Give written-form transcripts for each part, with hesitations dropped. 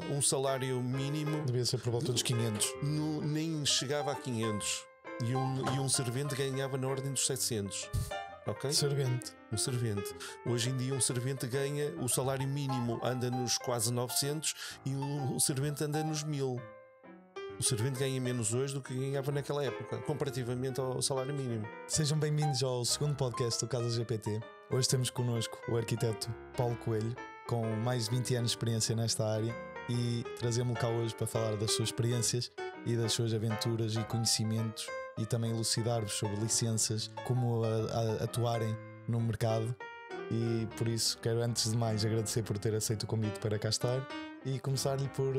um salário mínimo devia ser por volta dos 500. Nem chegava a 500 e um servente ganhava na ordem dos 700. Ok? Servente. Um servente. Hoje em dia um servente ganha, o salário mínimo anda nos quase 900 e um servente anda nos 1000. O servente ganha menos hoje do que ganhava naquela época, comparativamente ao salário mínimo. Sejam bem-vindos ao segundo podcast do Casa GPT. Hoje temos connosco o arquiteto Paulo Coelho, com mais de 20 anos de experiência nesta área, e trazemos-lo cá hoje para falar das suas experiências e das suas aventuras e conhecimentos, e também elucidar-vos sobre licenças, como atuarem no mercado. E por isso quero, antes de mais, agradecer por ter aceito o convite para cá estar e começar-lhe por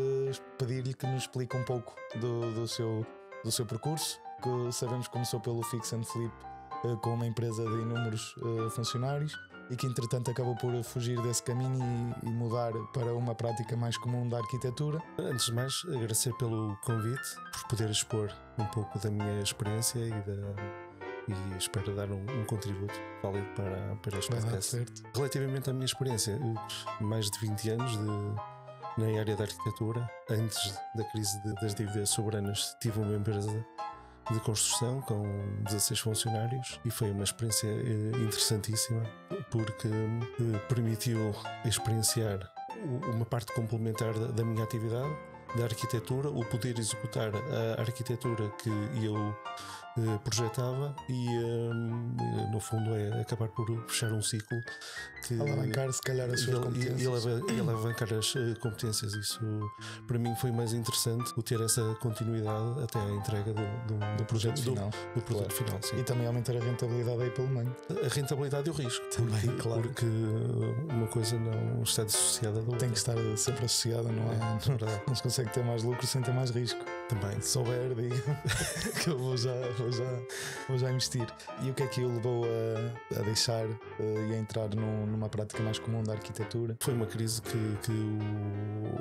pedir-lhe que nos explique um pouco do seu percurso, que sabemos que começou pelo Fix and Flip, com uma empresa de inúmeros funcionários, e que entretanto acabou por fugir desse caminho e mudar para uma prática mais comum da arquitetura. Antes de mais, agradecer pelo convite, por poder expor um pouco da minha experiência e espero dar um contributo válido para este podcast. Relativamente à minha experiência, mais de 20 anos na área da arquitetura. Antes da crise das dívidas soberanas, tive uma empresa de construção com 16 funcionários e foi uma experiência interessantíssima, porque permitiu experienciar uma parte complementar da minha atividade, da arquitetura, o poder executar a arquitetura que eu projetava e no fundo é acabar por fechar um ciclo que alavancar se calhar as suas competências e alavancar as competências. Isso para mim foi mais interessante, o ter essa continuidade até a entrega do projeto final, do produto final, sim. E também aumentar a rentabilidade aí pelo meio. A rentabilidade e o risco também, claro, porque uma coisa não está dissociada da outra. Tem que estar sempre associada, não se consegue ter mais lucro sem ter mais risco. Também. Se souber, diga que eu vou já investir. E o que é que o levou a deixar e a entrar numa prática mais comum da arquitetura? Foi uma crise que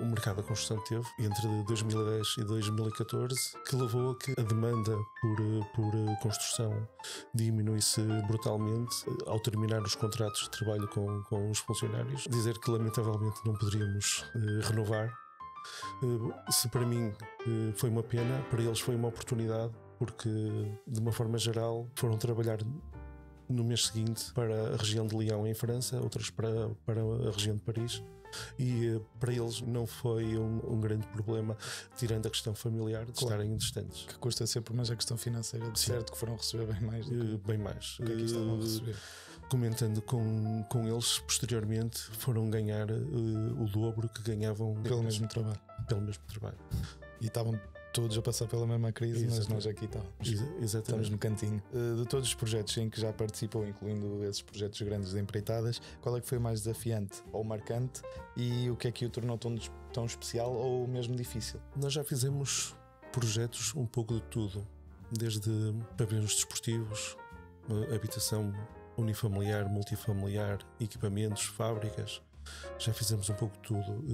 o mercado da construção teve entre 2010 e 2014, que levou a que a demanda por construção diminuísse brutalmente ao terminar os contratos de trabalho com os funcionários. Dizer que lamentavelmente não poderíamos renovar. Se para mim foi uma pena, para eles foi uma oportunidade, porque de uma forma geral foram trabalhar no mês seguinte para a região de Lyon em França, outras para a região de Paris, e para eles não foi um grande problema, tirando a questão familiar de estarem distantes, que custa sempre, mas a questão financeira, de certo que foram receber bem mais bem mais do que aqui estavam a receber. Comentando com eles, posteriormente foram ganhar o dobro que ganhavam pelo mesmo trabalho. E estavam todos a passar pela mesma crise. Exatamente. Mas nós aqui estamos no cantinho. De todos os projetos em que já participou, incluindo esses projetos grandes de empreitadas, qual é que foi mais desafiante ou marcante, e o que é que o tornou tão especial ou mesmo difícil? Nós já fizemos projetos um pouco de tudo, desde pavilhões desportivos, habitação unifamiliar, multifamiliar, equipamentos, fábricas. Já fizemos um pouco de tudo,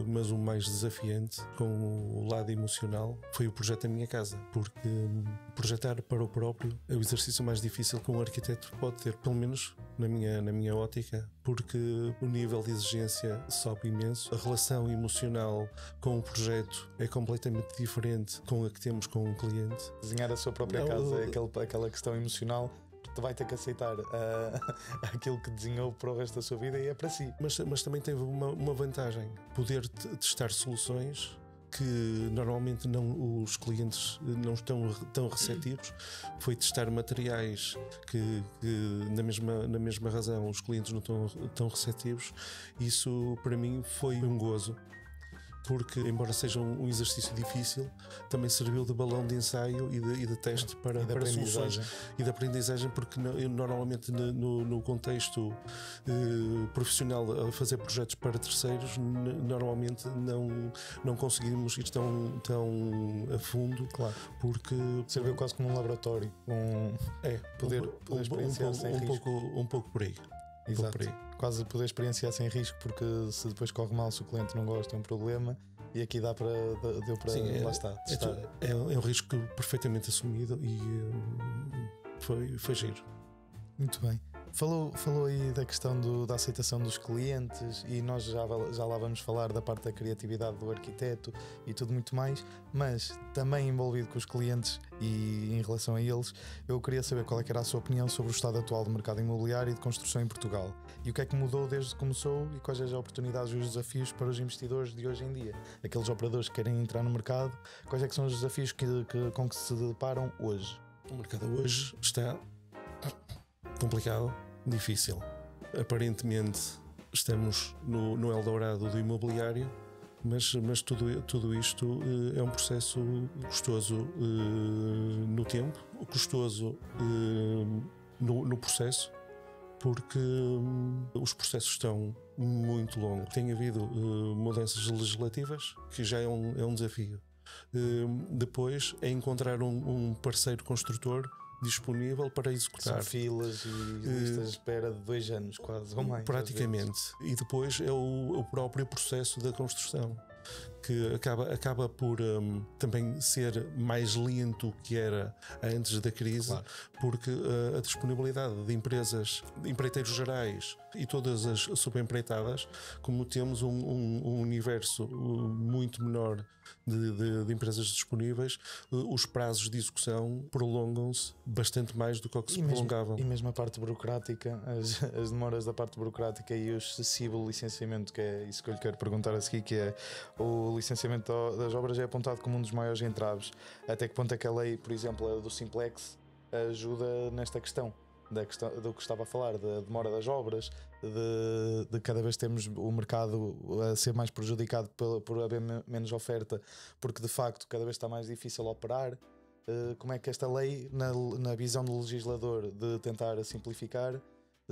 mas o mais desafiante, com o lado emocional, foi o projeto da minha casa, porque projetar para o próprio é o exercício mais difícil que um arquiteto pode ter, pelo menos na minha ótica, porque o nível de exigência sobe imenso, a relação emocional com o projeto é completamente diferente com a que temos com um cliente. Desenhar a sua própria casa é aquela questão emocional. Vai ter que aceitar aquilo que desenhou para o resto da sua vida, e é para si. Mas também teve uma vantagem: poder testar soluções que normalmente os clientes não estão tão receptivos. Foi testar materiais que na mesma razão os clientes não estão tão receptivos. Isso para mim foi um gozo, porque embora seja um exercício difícil, também serviu de balão de ensaio e de teste para soluções e de aprendizagem, porque normalmente no contexto profissional, a fazer projetos para terceiros, normalmente não conseguimos ir tão a fundo, claro, porque serviu quase como um laboratório, poder experienciar sem risco. Um pouco por aí. Exato. Quase poder experienciar sem risco, porque se depois corre mal, se o cliente não gosta, é um problema, e aqui deu para sim, lá está. É um risco perfeitamente assumido e foi giro. Muito bem. Falou aí da questão da aceitação dos clientes, e nós já lá vamos falar da parte da criatividade do arquiteto e tudo muito mais, mas também envolvido com os clientes e em relação a eles, eu queria saber qual é que era a sua opinião sobre o estado atual do mercado imobiliário e de construção em Portugal, e o que é que mudou desde que começou e quais as oportunidades e os desafios para os investidores de hoje em dia, aqueles operadores que querem entrar no mercado, quais é que são os desafios com que se deparam hoje? O mercado hoje está complicado, difícil. Aparentemente estamos no Eldorado do imobiliário, mas tudo isto é um processo custoso no tempo, custoso no processo, porque os processos estão muito longos. Tem havido mudanças legislativas, que já é um desafio. Depois é encontrar um parceiro construtor disponível para executar. São filas e listas de espera de 2 anos, quase, ou mais. Praticamente. E depois é o próprio processo da construção, que acaba por também ser mais lento que era antes da crise, claro. Porque a disponibilidade de empresas, de empreiteiros gerais e todas as subempreitadas, como temos um universo muito menor de empresas disponíveis, os prazos de execução prolongam-se bastante mais do que se prolongavam. E mesmo a parte burocrática, as demoras da parte burocrática e o excessivo licenciamento, que é isso que eu lhe quero perguntar a seguir, que é o licenciamento das obras é apontado como um dos maiores entraves. Até que ponto é que a lei, por exemplo, a do Simplex, ajuda nesta questão? Do que estava a falar, da demora das obras, de cada vez temos o mercado a ser mais prejudicado por haver menos oferta, porque de facto cada vez está mais difícil operar. Como é que esta lei, na visão do legislador, de tentar simplificar,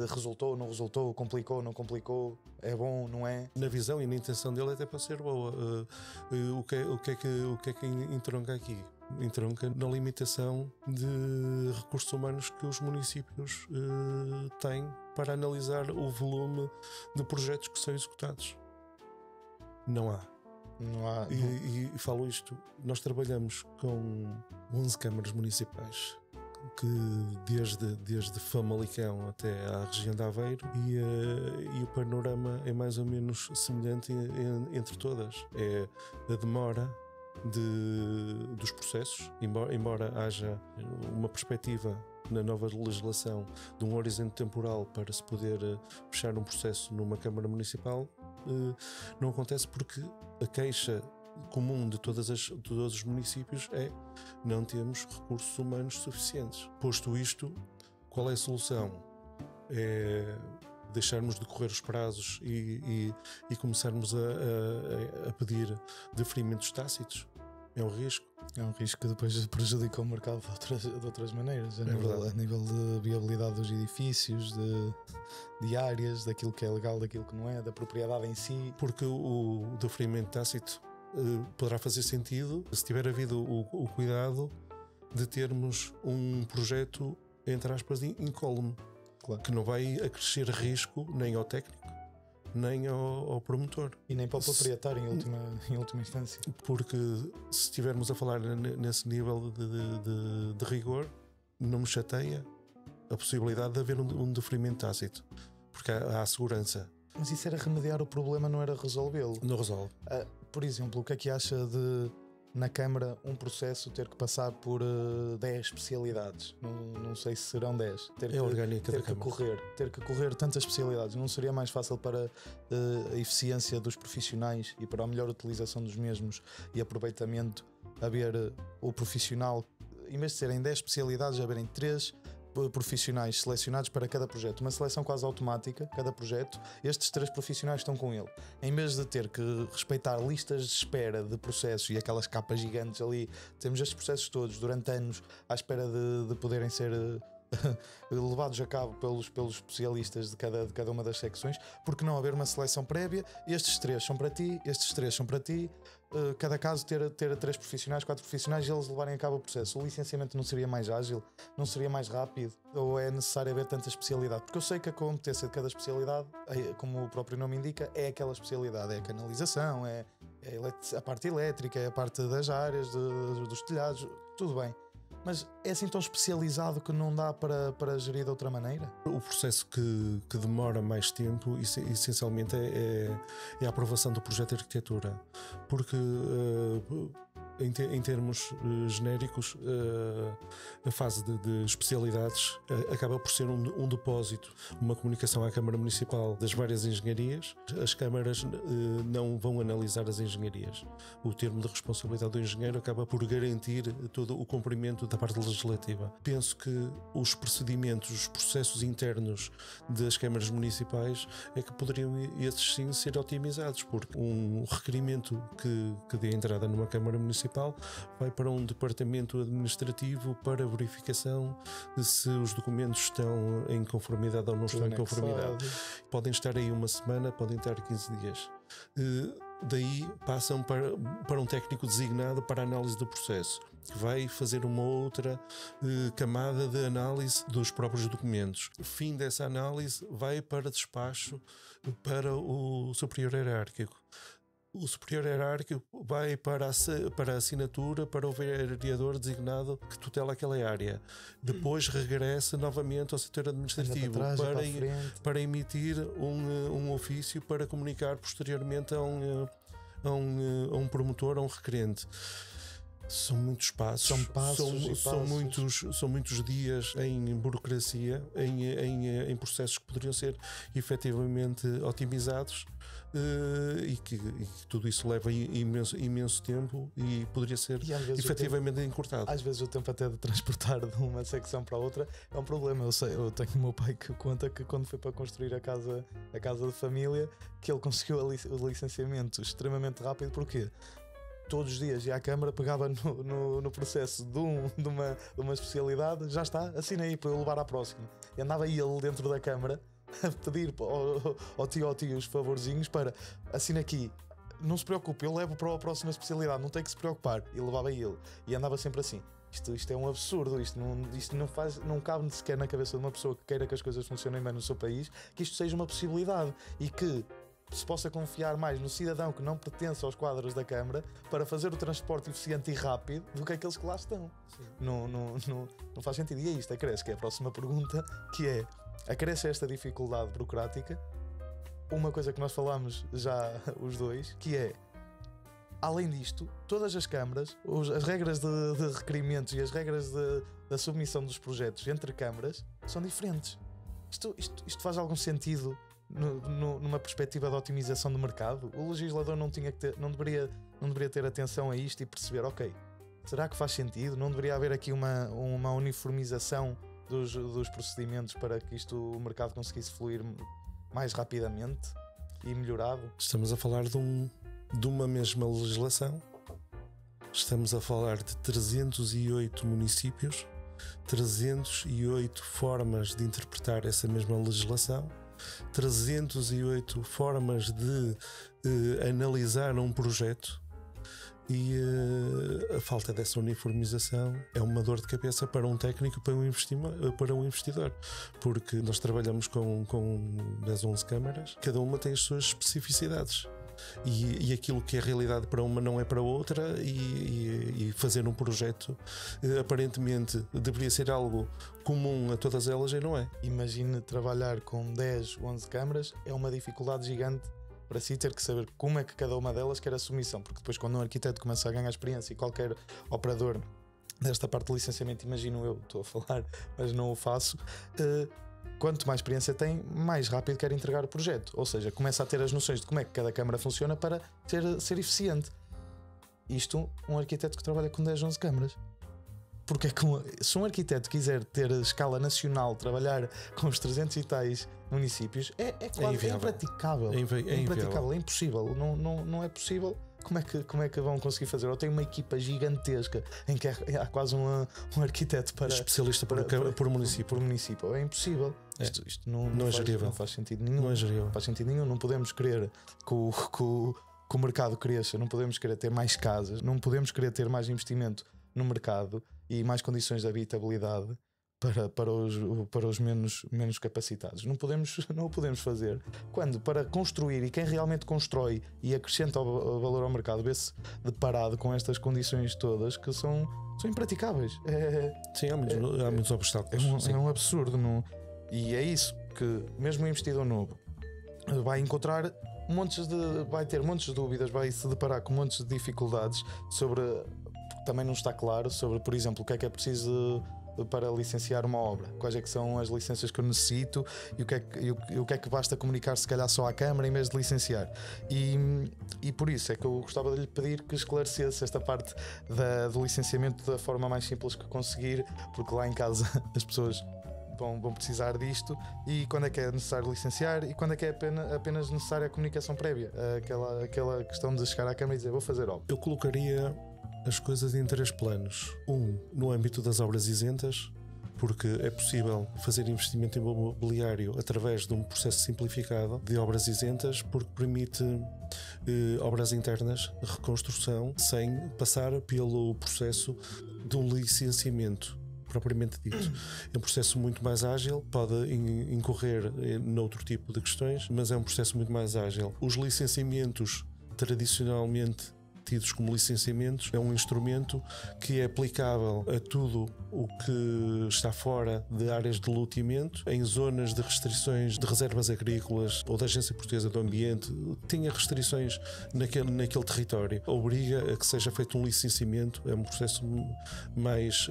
resultou, não resultou, complicou, não complicou, é bom, não é? Na visão e na intenção dele até pode ser boa. O que é que entronca aqui? Entronca na limitação de recursos humanos que os municípios têm para analisar o volume de projetos que são executados. Não há. E falo isto, nós trabalhamos com 11 câmaras municipais, que desde Famalicão até à região de Aveiro, e o panorama é mais ou menos semelhante entre todas. É a demora dos processos, embora haja uma perspectiva na nova legislação de um horizonte temporal para se poder fechar um processo numa Câmara Municipal, não acontece porque a queixa comum de todos os municípios é: não temos recursos humanos suficientes. Posto isto, qual é a solução? É deixarmos de correr os prazos e começarmos a pedir deferimentos tácitos? É um risco. É um risco que depois prejudica o mercado de outras maneiras, a nível de viabilidade dos edifícios, de áreas, daquilo que é legal, daquilo que não é, da propriedade em si. Porque o deferimento tácito poderá fazer sentido se tiver havido o cuidado de termos um projeto, entre aspas, incólume, claro, que não vai acrescer risco nem ao técnico nem ao promotor e nem para o proprietário em última instância, porque se estivermos a falar nesse nível de rigor, não me chateia a possibilidade de haver um deferimento tácito, porque há segurança. Mas isso era remediar o problema, não era resolvê-lo. Não resolve. Por exemplo, o que é que acha de, na Câmara, um processo ter que passar por 10 especialidades? Não sei se serão 10. Ter que correr tantas especialidades. Não seria mais fácil para a eficiência dos profissionais e para a melhor utilização dos mesmos e aproveitamento, haver o profissional, em vez de serem 10 especialidades, haverem 3 profissionais selecionados para cada projeto, uma seleção quase automática, cada projeto, estes 3 profissionais estão com ele, em vez de ter que respeitar listas de espera de processos e aquelas capas gigantes ali. Temos estes processos todos durante anos à espera de poderem ser levados a cabo pelos especialistas de cada uma das secções. Porque não haver uma seleção prévia? Estes 3 são para ti, estes 3 são para ti. Cada caso ter 3 profissionais, 4 profissionais, e eles levarem a cabo o processo. O licenciamento não seria mais ágil? Não seria mais rápido? Ou é necessário haver tanta especialidade? Porque eu sei que a competência de cada especialidade, como o próprio nome indica, é aquela especialidade. É a canalização, é a parte elétrica, é a parte das áreas, dos telhados, tudo bem. Mas é assim tão especializado que não dá para gerir de outra maneira? O processo que demora mais tempo, essencialmente, é a aprovação do projeto de arquitetura. Porque, em termos genéricos, a fase de especialidades acaba por ser um depósito, uma comunicação à Câmara Municipal das várias engenharias. As câmaras não vão analisar as engenharias. O termo de responsabilidade do engenheiro acaba por garantir todo o cumprimento da parte legislativa. Penso que os procedimentos, os processos internos das câmaras municipais é que poderiam, esses sim, ser otimizados, porque um requerimento que dê entrada numa Câmara Municipal vai para um departamento administrativo para verificação de se os documentos estão em conformidade ou não estão em conformidade. Podem estar aí uma semana, podem estar 15 dias. Daí passam para um técnico designado para a análise do processo, que vai fazer uma outra camada de análise dos próprios documentos. O fim dessa análise vai para despacho para o superior hierárquico. O superior hierárquico vai para a assinatura para o vereador designado que tutela aquela área. Depois regressa novamente ao setor administrativo para emitir um ofício para comunicar posteriormente a um promotor, a um requerente. São muitos passos, são muitos dias em burocracia, em processos que poderiam ser efetivamente otimizados. E que tudo isso leva imenso tempo e poderia ser efetivamente encurtado. Às vezes o tempo até de transportar de uma secção para a outra é um problema. Eu tenho o meu pai que conta que quando foi para construir a casa de família, que ele conseguiu o licenciamento extremamente rápido. Porquê? Todos os dias ia à Câmara, pegava no processo de uma especialidade, já está, assina aí para eu levar à próxima. E andava ele dentro da Câmara a pedir ao tio os favorzinhos para assina aqui, não se preocupe, eu levo para a próxima especialidade, não tem que se preocupar. E levava ele e andava sempre assim. Isto é um absurdo, isto não cabe sequer na cabeça de uma pessoa que queira que as coisas funcionem bem no seu país, que isto seja uma possibilidade e que se possa confiar mais no cidadão que não pertence aos quadros da Câmara para fazer o transporte eficiente e rápido do que aqueles que lá estão. Não faz sentido. E é isto, acresce, que é a próxima pergunta, que é: acresce esta dificuldade burocrática uma coisa que nós falámos já os dois, que é, além disto, todas as câmaras, as regras de requerimentos e as regras da submissão dos projetos entre câmaras são diferentes. Isto faz algum sentido numa perspectiva de otimização do mercado? O legislador não deveria ter atenção a isto e perceber, ok, será que faz sentido? Não deveria haver aqui uma uniformização dos procedimentos para que o mercado conseguisse fluir mais rapidamente e melhorado? Estamos a falar de uma mesma legislação. Estamos a falar de 308 municípios, 308 formas de interpretar essa mesma legislação, 308 formas de analisar um projeto. E a falta dessa uniformização é uma dor de cabeça para um técnico, para um investidor, porque nós trabalhamos com 10 ou 11 câmaras, cada uma tem as suas especificidades. E aquilo que é realidade para uma não é para outra, e fazer um projeto aparentemente deveria ser algo comum a todas elas e não é. Imagine trabalhar com 10, 11 câmaras, é uma dificuldade gigante para si ter que saber como é que cada uma delas quer a submissão, porque depois quando um arquiteto começa a ganhar experiência, e qualquer operador desta parte de licenciamento, imagino eu, estou a falar, mas não o faço, quanto mais experiência tem, mais rápido quer entregar o projeto. Ou seja, começa a ter as noções de como é que cada câmara funciona para ser eficiente. Isto, um arquiteto que trabalha com 10, 11 câmaras. Porque se um arquiteto quiser ter a escala nacional, trabalhar com os 300 e tais municípios, é quase impraticável. É impraticável, é impossível. Não é possível. Como é que vão conseguir fazer? Eu tenho uma equipa gigantesca em que há quase um arquiteto para especialista por município. Por município. É impossível. Isto não faz sentido nenhum. Não é gerível. Não faz sentido nenhum. Não podemos querer que o mercado cresça. Não podemos querer ter mais casas. Não podemos querer ter mais investimento no mercado e mais condições de habitabilidade para os menos capacitados. Não o podemos fazer quando, para construir, e quem realmente constrói e acrescenta o valor ao mercado, vê-se deparado com estas condições todas que são impraticáveis. Sim, há muitos obstáculos. É um absurdo. Não? E é isso que mesmo o investidor novo vai encontrar vai ter montes de dúvidas, vai se deparar com montes de dificuldades sobre, também não está claro sobre, por exemplo, o que é preciso para licenciar uma obra, quais é que são as licenças que eu necessito e o que é que basta comunicar se calhar só à Câmara em vez de licenciar, e por isso é que eu gostava de lhe pedir que esclarecesse esta parte do licenciamento da forma mais simples que conseguir, porque lá em casa as pessoas vão precisar disto, e quando é que é necessário licenciar e quando é que é apenas necessária a comunicação prévia, aquela questão de chegar à Câmara e dizer vou fazer obra. Eu colocaria as coisas em 3 planos. No âmbito das obras isentas, porque é possível fazer investimento imobiliário através de um processo simplificado de obras isentas, porque permite obras internas, reconstrução, sem passar pelo processo de um licenciamento propriamente dito. É um processo muito mais ágil, pode incorrer noutro tipo de questões, mas é um processo muito mais ágil. Os licenciamentos tradicionalmente tidos como licenciamentos é um instrumento que é aplicável a tudo o que está fora de áreas de loteamento, em zonas de restrições de reservas agrícolas ou da Agência Portuguesa do Ambiente, tenha restrições naquele território, obriga a que seja feito um licenciamento. É um processo mais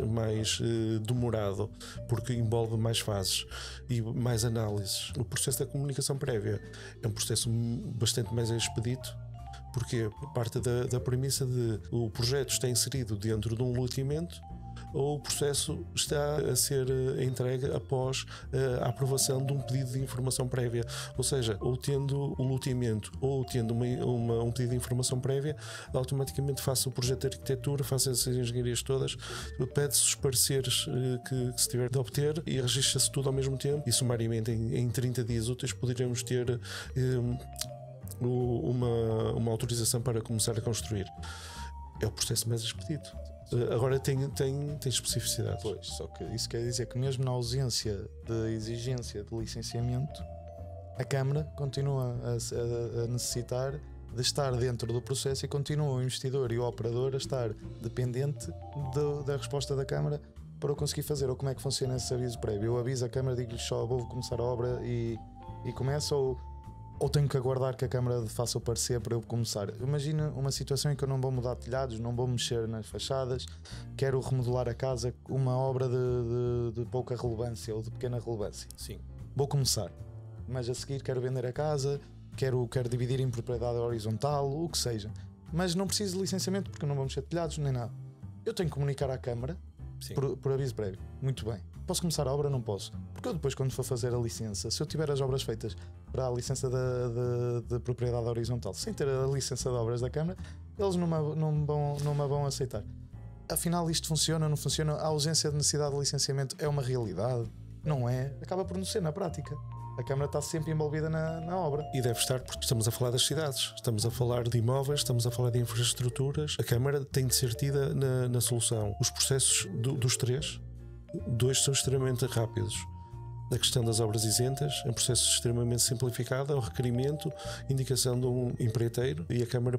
demorado, porque envolve mais fases e mais análises. O processo da comunicação prévia é um processo bastante mais expedito, porque parte da premissa de o projeto está inserido dentro de um loteamento ou o processo está a ser entregue após a aprovação de um pedido de informação prévia. Ou seja, ou tendo o loteamento ou tendo um pedido de informação prévia, automaticamente faça o projeto de arquitetura, faça essas engenharias todas, pede-se os pareceres que se tiver de obter e registra-se tudo ao mesmo tempo, e sumariamente em 30 dias úteis poderíamos ter uma autorização para começar a construir. É o processo mais expedito. Agora tem especificidades. Pois, só que isso quer dizer que mesmo na ausência de exigência de licenciamento, a Câmara continua a necessitar de estar dentro do processo, e continua o investidor e o operador a estar dependente da resposta da Câmara para o conseguir fazer. Ou como é que funciona esse aviso prévio? Eu aviso a Câmara, digo-lhe só vou começar a obra e começa, ou tenho que aguardar que a Câmara faça o parecer para eu começar? Imagina uma situação em que eu não vou mudar telhados, não vou mexer nas fachadas, quero remodelar a casa, uma obra de pouca relevância ou de pequena relevância. Sim. Vou começar, mas a seguir quero vender a casa, quero dividir em propriedade horizontal, o que seja. Mas não preciso de licenciamento porque eu não vou mexer telhados nem nada. Eu tenho que comunicar à Câmara por aviso prévio. Muito bem. Posso começar a obra? Não posso. Porque eu depois, quando for fazer a licença, se eu tiver as obras feitas para a licença de propriedade horizontal, sem ter a licença de obras da Câmara, eles não me vão aceitar. Afinal, isto funciona, não funciona? A ausência de necessidade de licenciamento é uma realidade? Não é? Acaba por não ser na prática. A Câmara está sempre envolvida na obra. E deve estar, porque estamos a falar das cidades, estamos a falar de imóveis, estamos a falar de infraestruturas. A Câmara tem de ser tida na solução. Os processos dos 2 são extremamente rápidos. A questão das obras isentas é um processo extremamente simplificado, é o requerimento, indicação de um empreiteiro, e a Câmara,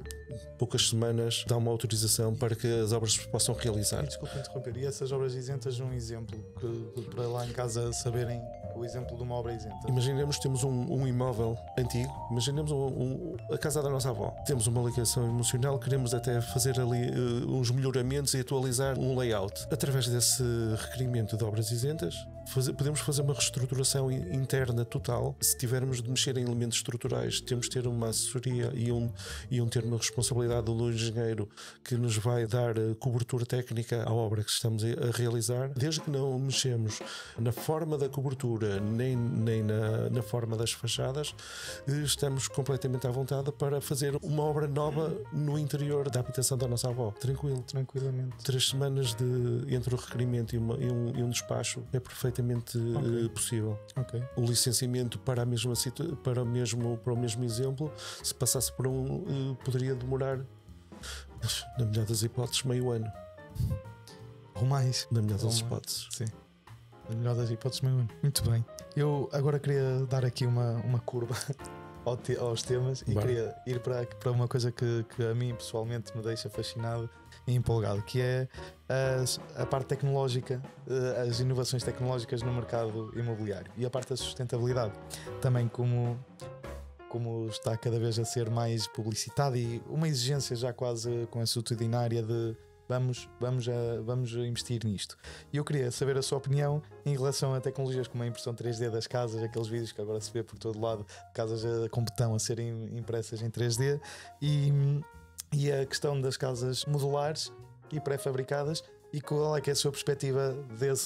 poucas semanas, dá uma autorização para que as obras se possam realizar. Desculpe interromper, e essas obras isentas, um exemplo, para lá em casa saberem o exemplo de uma obra isenta? Imaginemos que temos um imóvel antigo, imaginemos a casa da nossa avó. Temos uma ligação emocional, queremos até fazer ali uns melhoramentos e atualizar um layout. Através desse requerimento de obras isentas, podemos fazer uma reestruturação interna total. Se tivermos de mexer em elementos estruturais, temos de ter uma assessoria e um termo de responsabilidade do engenheiro que nos vai dar cobertura técnica à obra que estamos a realizar. Desde que não mexemos na forma da cobertura nem na forma das fachadas, estamos completamente à vontade para fazer uma obra nova no interior da habitação da nossa avó. Tranquilamente. 3 semanas entre o requerimento e um despacho é perfeitamente possível. Okay. O licenciamento para o mesmo exemplo, se passasse por poderia demorar, na melhor das hipóteses, meio ano. Ou mais. Na melhor das hipóteses. Sim. Na melhor das hipóteses, meu. Muito bem. Eu agora queria dar aqui uma curva aos temas e queria ir para uma coisa que a mim pessoalmente me deixa fascinado e empolgado, que é a parte tecnológica, as inovações tecnológicas no mercado imobiliário e a parte da sustentabilidade. Também como está cada vez a ser mais publicitado e uma exigência já quase consuetudinária de vamos investir nisto. E eu queria saber a sua opinião em relação a tecnologias como a impressão 3D das casas, aqueles vídeos que agora se vê por todo lado, casas com betão a serem impressas em 3D e a questão das casas modulares e pré-fabricadas, e qual é que é a sua perspectiva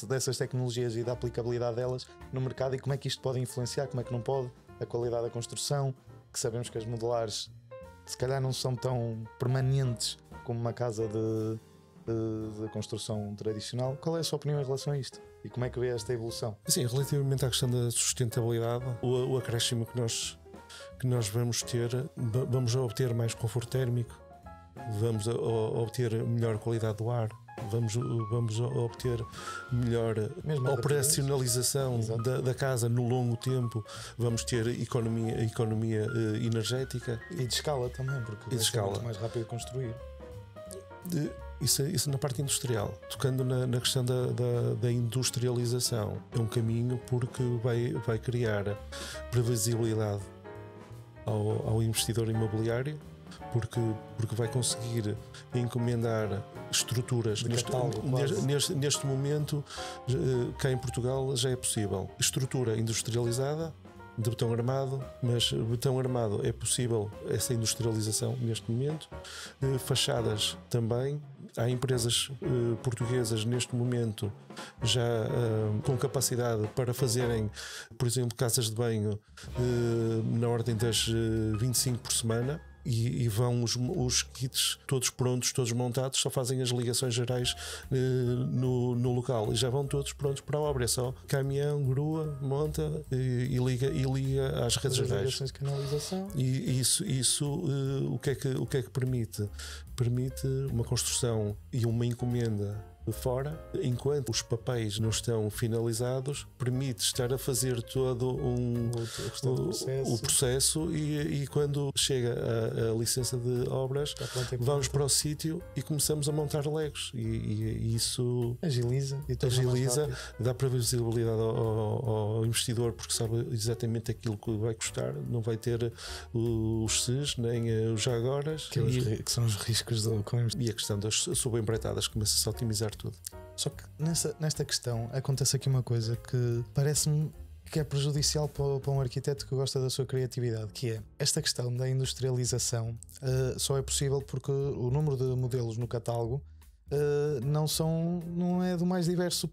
dessas tecnologias e da aplicabilidade delas no mercado, e como é que isto pode influenciar, como é que não pode, a qualidade da construção, que sabemos que as modulares se calhar não são tão permanentes como uma casa de construção tradicional. Qual é a sua opinião em relação a isto? E como é que vê esta evolução? Sim, relativamente à questão da sustentabilidade, o acréscimo que nós vamos ter, vamos obter mais conforto térmico, vamos obter melhor qualidade do ar, vamos obter melhor operacionalização da casa no longo tempo, vamos ter economia energética e de escala também, porque vai ser muito mais rápido construir. Isso na parte industrial. Tocando na questão da industrialização, é um caminho porque vai criar previsibilidade ao investidor imobiliário, porque vai conseguir encomendar estruturas. Neste momento, cá em Portugal já é possível estrutura industrializada de betão armado, mas betão armado é possível essa industrialização neste momento, fachadas também. Há empresas portuguesas neste momento já com capacidade para fazerem, por exemplo, casas de banho na ordem das 25 por semana. E vão os kits todos prontos, todos montados, só fazem as ligações gerais no local e já vão todos prontos para a obra. É só caminhão, grua, monta e liga às redes gerais. Canalização. E isso o que é que permite? Permite uma construção e uma encomenda de fora, enquanto os papéis não estão finalizados, permite estar a fazer todo o processo e quando chega a licença de obras, vamos para o sítio e começamos a montar legos e isso agiliza, dá previsibilidade ao investidor, porque sabe exatamente aquilo que vai custar, não vai ter os SES nem os já agoras, que são os riscos e a questão das subempreitadas começa-se a otimizar tudo. Só que nesta questão acontece aqui uma coisa que parece-me que é prejudicial para um arquiteto que gosta da sua criatividade, que é esta questão da industrialização. Só é possível porque o número de modelos no catálogo não é do mais diverso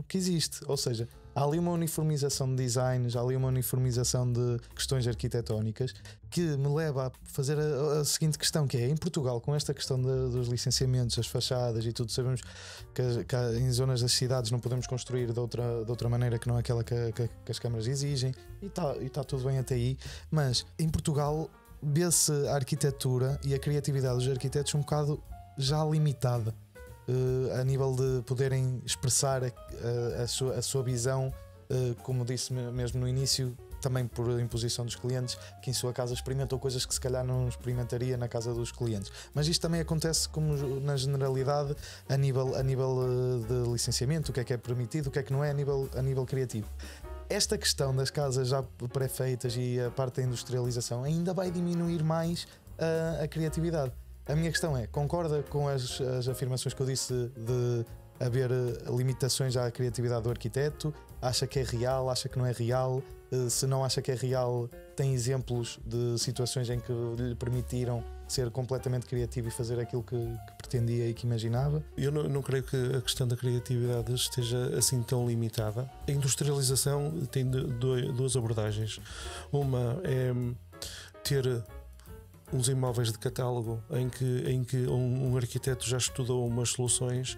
que existe, ou seja, há ali uma uniformização de designs, há ali uma uniformização de questões arquitetónicas que me leva a fazer a seguinte questão, que é, em Portugal, com esta questão dos licenciamentos, as fachadas e tudo, sabemos que em zonas das cidades não podemos construir de outra maneira que não é aquela que as câmaras exigem, e está tudo bem até aí, mas em Portugal vê-se a arquitetura e a criatividade dos arquitetos um bocado já limitada. A nível de poderem expressar a sua visão, como disse mesmo no início, também por imposição dos clientes, que em sua casa experimentam coisas que se calhar não experimentaria na casa dos clientes. Mas isto também acontece como na generalidade a nível de licenciamento, o que é permitido, o que é que não é a nível criativo. Esta questão das casas já pré-feitas e a parte da industrialização ainda vai diminuir mais a criatividade. A minha questão é, concorda com as afirmações que eu disse de haver limitações à criatividade do arquiteto? Acha que é real? Acha que não é real? Se não acha que é real, tem exemplos de situações em que lhe permitiram ser completamente criativo e fazer aquilo que pretendia e que imaginava? Eu não creio que a questão da criatividade esteja assim tão limitada. A industrialização tem duas abordagens. Uma é ter uns imóveis de catálogo em que um arquiteto já estudou umas soluções,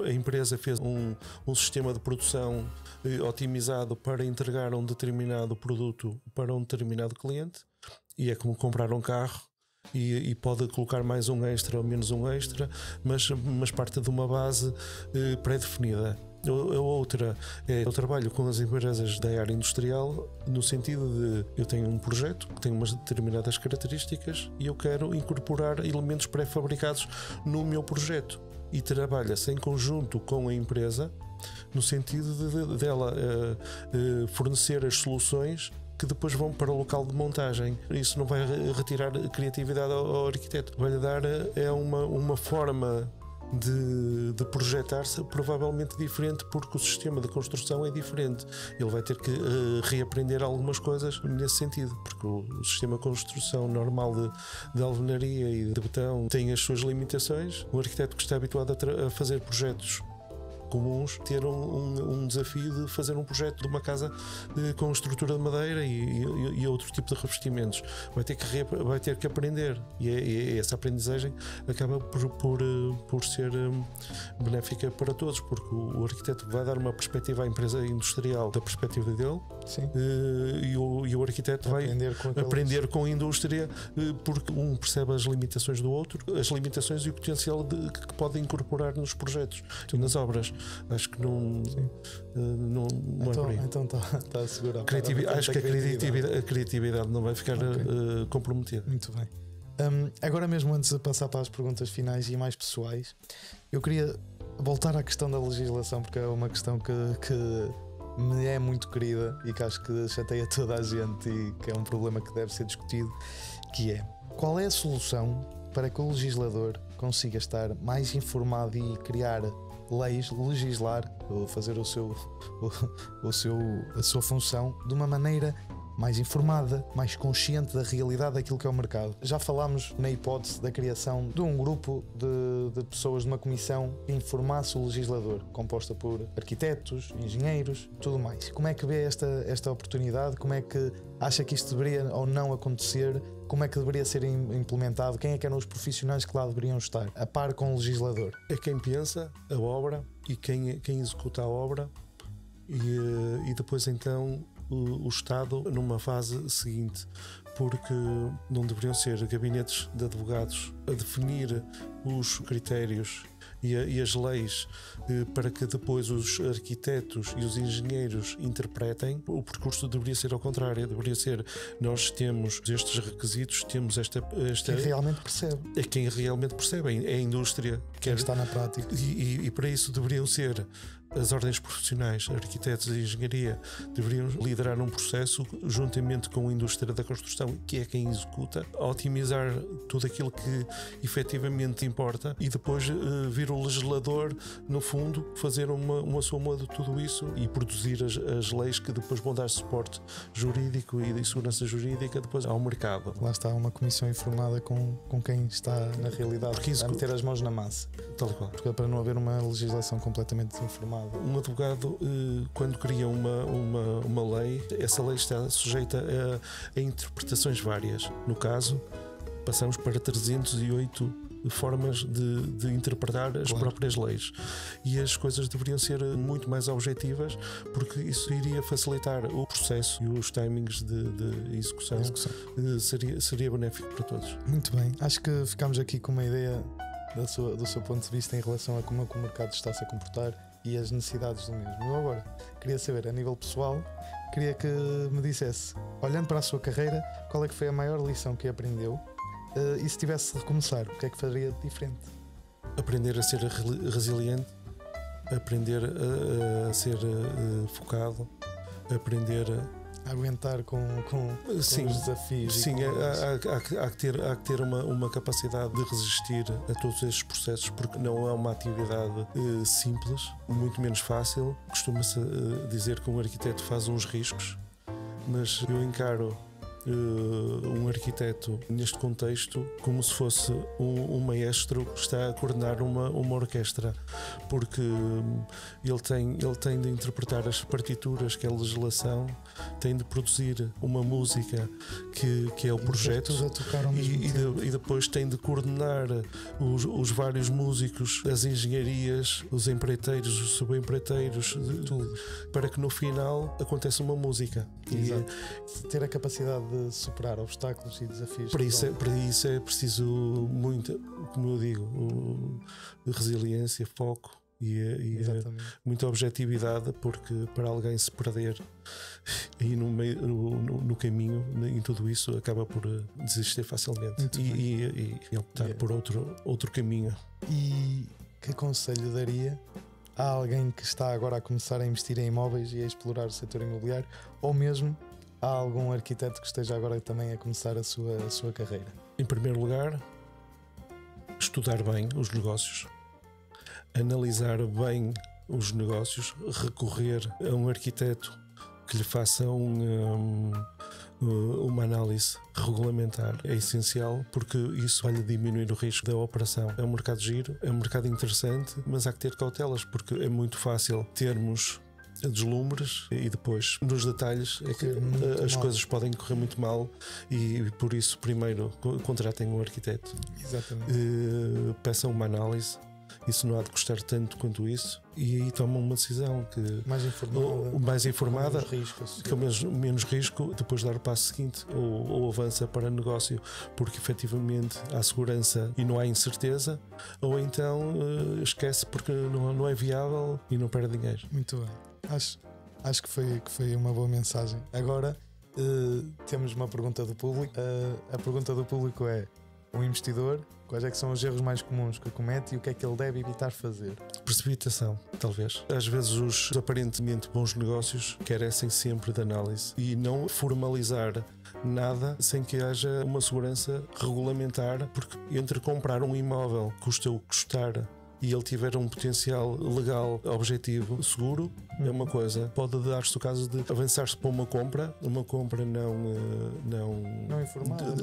a empresa fez um sistema de produção otimizado para entregar um determinado produto para um determinado cliente, e é como comprar um carro e pode colocar mais um extra ou menos um extra, mas parte de uma base pré-definida. A outra é eu trabalho com as empresas da área industrial no sentido de eu tenho um projeto que tem umas determinadas características e eu quero incorporar elementos pré-fabricados no meu projeto, e trabalha-se em conjunto com a empresa no sentido dela fornecer as soluções que depois vão para o local de montagem. Isso não vai retirar criatividade ao arquiteto, vai-lhe dar uma forma de projetar-se provavelmente diferente, porque o sistema de construção é diferente. Ele vai ter que reaprender algumas coisas nesse sentido, porque o sistema de construção normal de alvenaria e de betão tem as suas limitações. Um arquiteto que está habituado a fazer projetos comuns, ter um desafio de fazer um projeto de uma casa com estrutura de madeira e outro tipo de revestimentos, vai ter que aprender, e essa aprendizagem acaba por ser benéfica para todos, porque o arquiteto vai dar uma perspectiva à empresa industrial da perspectiva dele. Sim. E o arquiteto vai aprender com a indústria, porque um percebe as limitações do outro, as limitações e o potencial que pode incorporar nos projetos, nas obras. Acho que não é por aí. Então está a segurar. Acho que a criatividade não vai ficar comprometida. Muito bem. Agora mesmo, antes de passar para as perguntas finais e mais pessoais, eu queria voltar à questão da legislação, porque é uma questão que me é muito querida e que acho que chateia toda a gente e que é um problema que deve ser discutido, que é: qual é a solução para que o legislador consiga estar mais informado e criar leis, legislar, ou fazer a sua função de uma maneira mais informada, mais consciente da realidade daquilo que é o mercado? Já falámos na hipótese da criação de um grupo de pessoas, de uma comissão que informasse o legislador, composta por arquitetos, engenheiros, tudo mais. Como é que vê esta oportunidade? Como é que acha que isto deveria ou não acontecer? Como é que deveria ser implementado? Quem é que eram os profissionais que lá deveriam estar, a par com o legislador? É quem pensa a obra e quem executa a obra, e depois então o Estado numa fase seguinte, porque não deveriam ser gabinetes de advogados a definir os critérios e as leis para que depois os arquitetos e os engenheiros interpretem. O percurso deveria ser ao contrário, deveria ser: nós temos estes requisitos, temos esta quem realmente percebe. É quem realmente percebe, é a indústria que está na prática, e para isso deveriam ser as ordens profissionais, arquitetos e engenharia, deveriam liderar um processo juntamente com a indústria da construção, que é quem executa, otimizar tudo aquilo que efetivamente importa, e depois vir o legislador, no fundo, fazer uma soma de tudo isso e produzir as leis que depois vão dar suporte jurídico e de segurança jurídica depois ao mercado. Lá está uma comissão informada com quem está na realidade, a meter as mãos na massa. Tal e qual. Porque para não haver uma legislação completamente desinformada. Um advogado, quando cria uma lei, essa lei está sujeita a interpretações várias. No caso, passamos para 308 formas de interpretar as próprias leis, e as coisas deveriam ser muito mais objetivas, porque isso iria facilitar o processo, e os timings de execução. Seria benéfico para todos. Muito bem, acho que ficámos aqui com uma ideia do seu ponto de vista em relação a como o mercado está-se a comportar e as necessidades do mesmo. Eu agora queria saber, a nível pessoal, queria que me dissesse, olhando para a sua carreira, qual é que foi a maior lição que aprendeu, e se tivesse de recomeçar, o que é que faria de diferente? Aprender a ser resiliente, aprender a ser focado, aprender a aguentar com os desafios. Sim, há que ter uma capacidade de resistir a todos estes processos, porque não é uma atividade simples, muito menos fácil. Costuma-se dizer que um arquiteto faz uns riscos, mas eu encaro um arquiteto neste contexto como se fosse um maestro que está a coordenar uma orquestra, porque ele tem de interpretar as partituras, que é a legislação, tem de produzir uma música que é o projeto, e depois tem de coordenar os vários músicos, as engenharias, os empreiteiros, os subempreiteiros, tudo, para que no final aconteça uma música. Ter a capacidade de superar obstáculos e desafios. Para isso é preciso muito, como eu digo, resiliência, foco e muita objetividade, porque para alguém se perder e no caminho, em tudo isso, acaba por desistir facilmente e optar por outro caminho. E que conselho daria a alguém que está agora a começar a investir em imóveis e a explorar o setor imobiliário, ou mesmo a algum arquiteto que esteja agora também a começar a sua carreira? Em primeiro lugar, estudar bem os negócios, analisar bem os negócios, recorrer a um arquiteto que lhe faça uma análise regulamentar. É essencial, porque isso vai-lhe diminuir o risco da operação. É um mercado giro, é um mercado interessante, mas há que ter cautelas, porque é muito fácil termos deslumbres e depois nos detalhes é que as coisas podem correr muito mal, e por isso primeiro contratem um arquiteto. Exatamente. Peçam uma análise. Isso não há de custar tanto quanto isso, e aí tomam uma decisão mais informada, com menos risco, depois dar o passo seguinte ou avança para negócio, porque efetivamente há segurança e não há incerteza, ou então esquece porque não é viável e não perde dinheiro. Muito bem, acho que foi uma boa mensagem. Agora temos uma pergunta do público. A pergunta do público é: um investidor, quais é que são os erros mais comuns que comete e o que é que ele deve evitar fazer? Precipitação, talvez. Às vezes os aparentemente bons negócios carecem sempre de análise, e não formalizar nada sem que haja uma segurança regulamentar, porque entre comprar um imóvel custa o que custar e ele tiver um potencial legal, objetivo, seguro, é uma coisa. Pode dar-se o caso de avançar-se para uma compra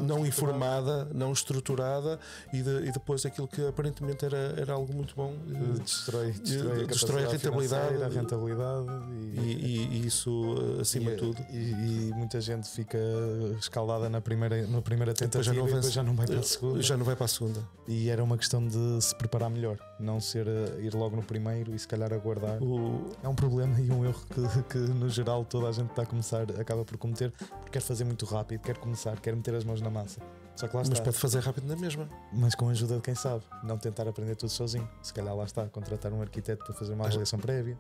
não informada, não estruturada, e depois aquilo que aparentemente era algo muito bom destrói a rentabilidade, e isso acima de tudo. E muita gente fica escaldada na primeira tentativa e depois já não vai para a segunda. Já não vai para a segunda. E era uma questão de se preparar melhor, não ir logo no primeiro e se calhar aguardar. É um problema e um erro que no geral toda a gente está a começar, acaba por cometer, porque quer fazer muito rápido, quer meter as mãos na massa. Só que lá mas pode fazer rápido na mesma, mas com a ajuda de quem sabe, não tentar aprender tudo sozinho. Se calhar lá está, contratar um arquiteto para fazer uma avaliação prévia.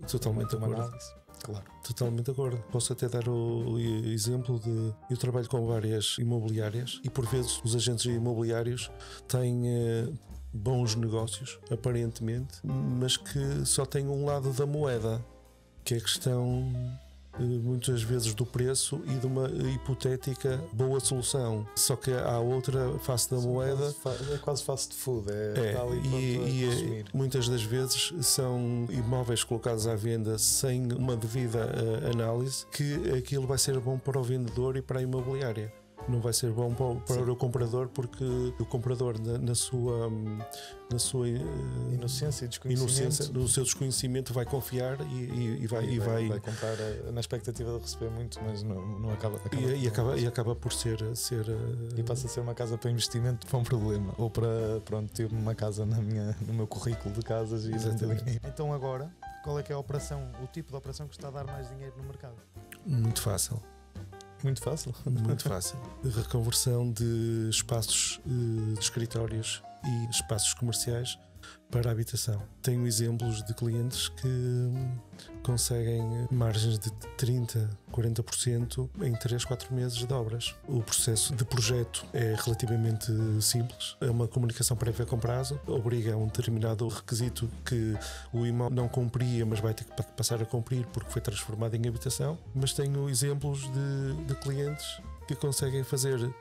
Totalmente de acordo. Claro. Totalmente de acordo. Posso até dar o exemplo de: eu trabalho com várias imobiliárias e por vezes os agentes imobiliários têm bons negócios, aparentemente, mas que só têm um lado da moeda, que é a questão muitas vezes do preço e de uma hipotética boa solução. Só que há outra face da moeda. É quase fast food. Muitas das vezes são imóveis colocados à venda sem uma devida análise, que aquilo vai ser bom para o vendedor e para a imobiliária. Não vai ser bom para o comprador, porque o comprador na sua inocência e desconhecimento, no seu desconhecimento, vai confiar e vai comprar na expectativa de receber muito, mas não acaba acaba por ser e passa a ser uma casa para investimento, para um problema, ou para ter uma casa no meu currículo de casas. E então agora, qual é que é o tipo de operação que está a dar mais dinheiro no mercado? Muito fácil. Muito fácil? Muito fácil. Reconversão de espaços de escritórios e espaços comerciais para a habitação. Tenho exemplos de clientes que conseguem margens de 30%, 40% em 3-4 meses de obras. O processo de projeto é relativamente simples. É uma comunicação prévia com prazo, obriga a um determinado requisito que o imóvel não cumpria, mas vai ter que passar a cumprir porque foi transformado em habitação. Mas tenho exemplos de clientes que conseguem fazer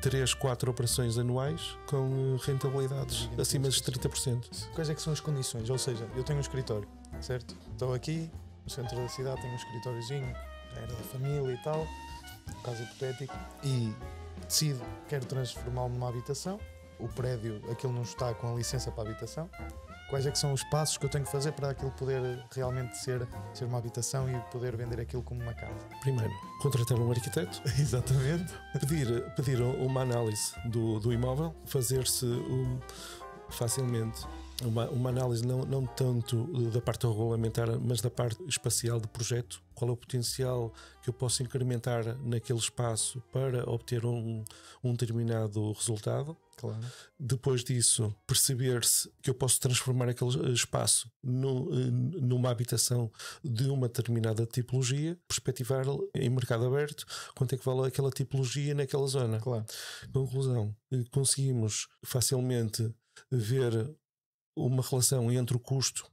3-4 operações anuais com rentabilidades acima dos 30%. Quais é que são as condições? Ou seja, eu tenho um escritório, certo? Estou aqui no centro da cidade, tenho um escritóriozinho, era da família e tal, um caso hipotético, e decido, quero transformá-lo numa habitação. O prédio, aquilo não está com a licença para a habitação. Quais é que são os passos que eu tenho que fazer para aquilo poder realmente ser uma habitação e poder vender aquilo como uma casa? Primeiro, contratar um arquiteto. Exatamente. Pedir uma análise do imóvel, fazer-se facilmente uma análise não tanto da parte regulamentar, mas da parte espacial do projeto. Qual é o potencial que eu posso incrementar naquele espaço para obter um determinado resultado? Claro. Depois disso, perceber-se que eu posso transformar aquele espaço numa habitação de uma determinada tipologia, perspectivar em mercado aberto quanto é que vale aquela tipologia naquela zona. Claro. Conclusão, conseguimos facilmente ver uma relação entre o custo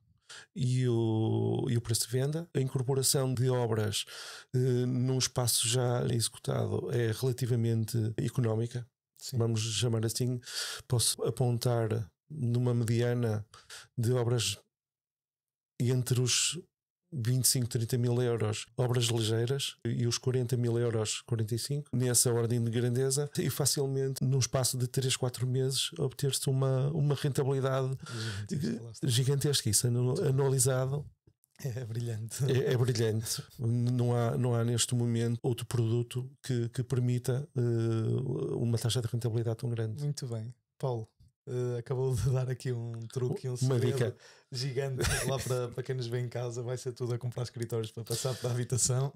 e o preço de venda. A incorporação de obras num espaço já executado é relativamente económica. Sim. Vamos chamar assim. Posso apontar numa mediana de obras entre os 25, 30 mil euros obras ligeiras e os 40 mil euros, 45, nessa ordem de grandeza, e facilmente num espaço de 3, 4 meses obter-se uma rentabilidade gigantesca. Isso anualizado é brilhante. É brilhante. Não há neste momento outro produto que permita uma taxa de rentabilidade tão grande. Muito bem. Paulo, acabou de dar aqui um truque, uma dica gigante lá para quem nos vê em casa. Vai ser tudo a comprar escritórios para passar para a habitação,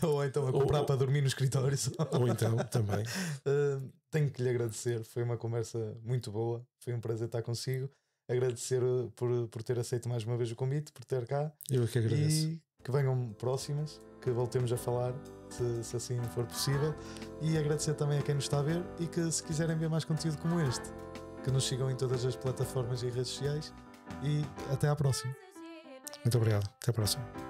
ou então a comprar para dormir no escritório. Ou então também. Tenho que lhe agradecer, foi uma conversa muito boa, foi um prazer estar consigo. Agradecer por ter aceito mais uma vez o convite, por ter cá. Eu que agradeço. E que venham próximas, que voltemos a falar, se assim for possível. E agradecer também a quem nos está a ver e que, se quiserem ver mais conteúdo como este, que nos sigam em todas as plataformas e redes sociais. E até à próxima. Muito obrigado. Até à próxima.